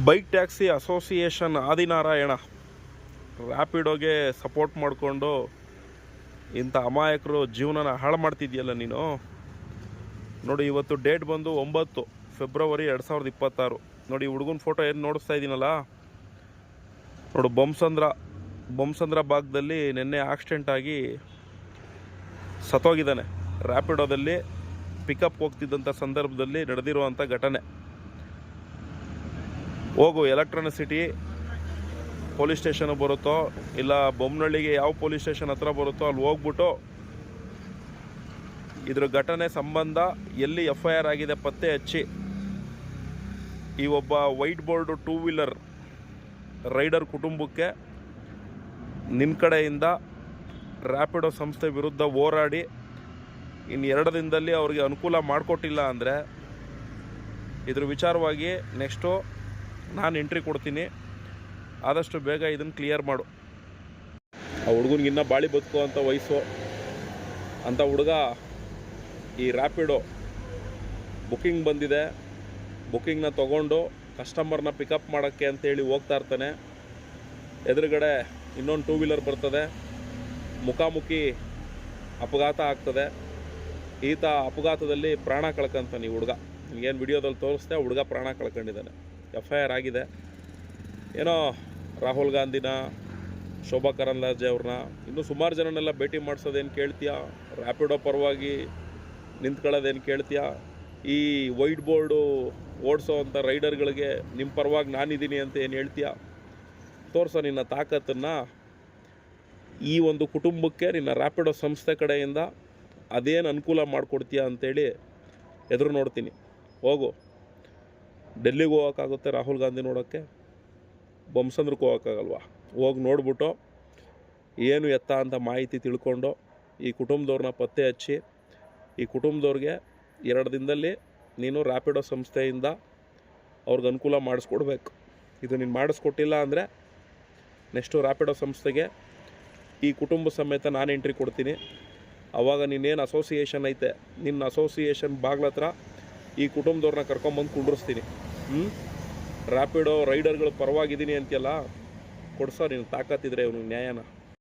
Bike taxi association Adinarayana ರ್ಯಾಪಿಡೋಗೆ support ಮಾಡಿಕೊಂಡು ಇಂಥ ಅಮಾಯಕರು ಜೀವನನ ಹಾಳು ಮಾಡ್ತಿದ್ಯಲ್ಲ ನೀನು. ನೋಡಿ, ಇವತ್ತು ಡೇಟ್ ಬಂದು 9 ಫೆಬ್ರವರಿ 2026. ನೋಡಿ, ಹುಡುಗನ ಫೋಟೋ ಏನು ನೋಡಿಸ್ತಾ ಇದ್ದೀನಲ್ಲ, ನೋಡು, ಬೊಮ್ಮಸಂದ್ರ ಭಾಗದಲ್ಲಿ ನಿನ್ನೆ ಆಕ್ಸಿಡೆಂಟ್ ಆಗಿ ಸತ್ತೋಗಿದ್ದಾನೆ. ರ್ಯಾಪಿಡೋದಲ್ಲಿ ಪಿಕಪ್ ಹೋಗ್ತಿದ್ದಂಥ ಸಂದರ್ಭದಲ್ಲಿ ನಡೆದಿರುವಂಥ ಘಟನೆ. ಹೋಗು, ಎಲೆಕ್ಟ್ರಾನಿಸಿಟಿ ಪೊಲೀಸ್ ಸ್ಟೇಷನ್ ಬರುತ್ತೋ ಇಲ್ಲ ಬೊಮ್ಮನಹಳ್ಳಿಗೆ ಯಾವ ಪೊಲೀಸ್ ಸ್ಟೇಷನ್ ಹತ್ರ ಬರುತ್ತೋ ಅಲ್ಲಿ ಹೋಗ್ಬಿಟ್ಟು ಇದ್ರ ಘಟನೆ ಸಂಬಂಧ ಎಲ್ಲಿ FIR ಆಗಿದೆ ಪತ್ತೆ ಹಚ್ಚಿ ಈ ಒಬ್ಬ ವೈಟ್ ಬೋರ್ಡ್ 2 ವೀಲರ್ ರೈಡರ್ ಕುಟುಂಬಕ್ಕೆ ನಿನ್ನ ಕಡೆಯಿಂದ ರ್ಯಾಪಿಡೋ ಸಂಸ್ಥೆ ವಿರುದ್ಧ ಹೋರಾಡಿ ಇನ್ನು 2 ದಿನದಲ್ಲಿ ಅವ್ರಿಗೆ ಅನುಕೂಲ ಮಾಡಿಕೊಟ್ಟಿಲ್ಲ ಅಂದರೆ ಇದ್ರ ವಿಚಾರವಾಗಿ ನೆಕ್ಸ್ಟು ನಾನು ಎಂಟ್ರಿ ಕೊಡ್ತೀನಿ. ಆದಷ್ಟು ಬೇಗ ಇದನ್ನು ಕ್ಲಿಯರ್ ಮಾಡು. ಆ ಹುಡುಗನಿಗೆ ಇನ್ನೂ ಬಾಳಿ ಬದುಕುವಂಥ ವಯಸ್ಸು ಅಂಥ ಹುಡುಗ ಈ ರ್ಯಾಪಿಡೋ ಬುಕ್ಕಿಂಗ್ ಬಂದಿದೆ, ಬುಕ್ಕಿಂಗ್ನ ತೊಗೊಂಡು ಕಸ್ಟಮರ್ನ ಪಿಕಪ್ ಮಾಡೋಕ್ಕೆ ಅಂತೇಳಿ ಹೋಗ್ತಾ ಇರ್ತಾನೆ. ಎದುರುಗಡೆ ಇನ್ನೊಂದು 2 ವೀಲರ್ ಬರ್ತದೆ, ಮುಖಾಮುಖಿ ಅಪಘಾತ ಆಗ್ತದೆ. ಈತ ಅಪಘಾತದಲ್ಲಿ ಪ್ರಾಣ ಕಳ್ಕೊಂತಾನೆ. ಈ ಹುಡುಗ ಏನು ವಿಡಿಯೋದಲ್ಲಿ ತೋರಿಸ್ದೆ, ಹುಡುಗ ಪ್ರಾಣ ಕಳ್ಕೊಂಡಿದ್ದಾನೆ. FIR ಆಗಿದೆ. ಏನೋ ರಾಹುಲ್ ಗಾಂಧಿನ, ಶೋಭಾ ಕರಂದ್ಲಾಜೆ ಅವ್ರನ್ನ, ಇನ್ನೂ ಸುಮಾರು ಜನನೆಲ್ಲ ಭೇಟಿ ಮಾಡಿಸೋದೇನು ಕೇಳ್ತೀಯಾ? ರ್ಯಾಪಿಡೋ ಪರವಾಗಿ ನಿಂತ್ಕೊಳ್ಳೋದೇನು ಕೇಳ್ತೀಯಾ? ಈ ವೈಟ್ ಬೋರ್ಡು ಓಡಿಸೋ ಅಂಥ ರೈಡರ್ಗಳಿಗೆ ನಿಮ್ಮ ಪರವಾಗಿ ನಾನಿದ್ದೀನಿ ಅಂತ ಏನು ಹೇಳ್ತೀಯಾ? ತೋರಿಸೋ ನಿನ್ನ ತಾಕತ್ತನ್ನು. ಈ ಒಂದು ಕುಟುಂಬಕ್ಕೆ ನಿನ್ನ ರ್ಯಾಪಿಡೋ ಸಂಸ್ಥೆ ಕಡೆಯಿಂದ ಅದೇನು ಅನುಕೂಲ ಮಾಡಿಕೊಡ್ತೀಯಾ ಅಂತೇಳಿ ಎದುರು ನೋಡ್ತೀನಿ. ಹೋಗು, ಡೆಲ್ಲಿಗೆ ಹೋಗೋಕ್ಕಾಗುತ್ತೆ ರಾಹುಲ್ ಗಾಂಧಿ ನೋಡೋಕ್ಕೆ, ಬೊಮ್ಮಸಂದ್ರಕ್ಕೆ ಹೋಗೋಕ್ಕಾಗಲ್ವಾ? ಹೋಗಿ ನೋಡ್ಬಿಟ್ಟು ಏನು ಎತ್ತ ಅಂತ ಮಾಹಿತಿ ತಿಳ್ಕೊಂಡು ಈ ಕುಟುಂಬದವ್ರನ್ನ ಪತ್ತೆ ಹಚ್ಚಿ ಈ ಕುಟುಂಬದವ್ರಿಗೆ 2 ದಿನದಲ್ಲಿ ನೀನು ರ್ಯಾಪಿಡೋ ಸಂಸ್ಥೆಯಿಂದ ಅವ್ರಿಗೆ ಅನುಕೂಲ ಮಾಡಿಸ್ಕೊಡ್ಬೇಕು. ಇದು ನೀನು ಮಾಡಿಸ್ಕೊಟ್ಟಿಲ್ಲ ಅಂದರೆ ನೆಕ್ಸ್ಟು ರ್ಯಾಪಿಡೋ ಸಂಸ್ಥೆಗೆ ಈ ಕುಟುಂಬ ಸಮೇತ ನಾನು ಎಂಟ್ರಿ ಕೊಡ್ತೀನಿ. ಆವಾಗ ನೀನೇನು ಅಸೋಸಿಯೇಷನ್ ಐತೆ, ನಿನ್ನ ಅಸೋಸಿಯೇಷನ್ ಬಾಗ್ಲ ಹತ್ರ ಈ ಕುಟುಂಬದವ್ರನ್ನ ಕರ್ಕೊಂಬಂದು ಕುಂಡ್ರಿಸ್ತೀನಿ. ರ್ಯಾಪಿಡೋ ರೈಡರ್ಗಳು ಪರವಾಗಿದ್ದೀನಿ ಅಂತೆಲ್ಲ ಕೊಡ್ಸೋ, ನೀನು ತಾಕತ್ತಿದ್ರೆ ಇವನಿಗೆ ನ್ಯಾಯನ.